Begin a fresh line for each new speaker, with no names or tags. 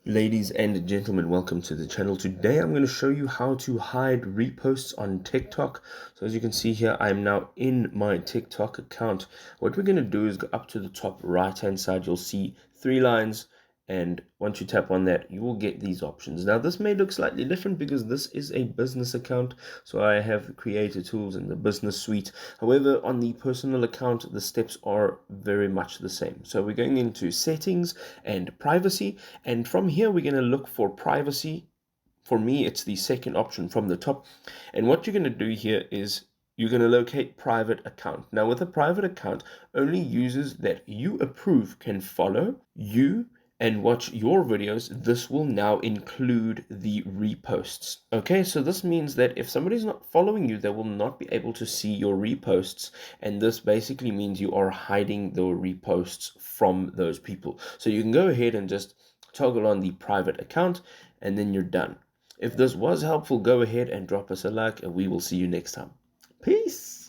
Ladies and gentlemen, welcome to the channel. Today I'm going to show you how to hide reposts on TikTok. So as you can see here, I'm now in my TikTok account. What we're going to do is go up to the top right hand side. You'll see three lines, and once you tap on that, you will get these options. Now this may look slightly different because this is a business account, so I have the creator tools and the business suite. However, on the personal account, the steps are very much the same. So we're going into settings and privacy, and from here we're going to look for privacy. For me, it's the second option from the top. And what you're going to do here is you're going to locate private account. Now with a private account, only users that you approve can follow you and watch your videos. This will now include the reposts. Okay, so this means that if somebody's not following you, they will not be able to see your reposts. And this basically means you are hiding the reposts from those people. So you can go ahead and just toggle on the private account, and then you're done. If this was helpful, go ahead and drop us a like, and we will see you next time. Peace.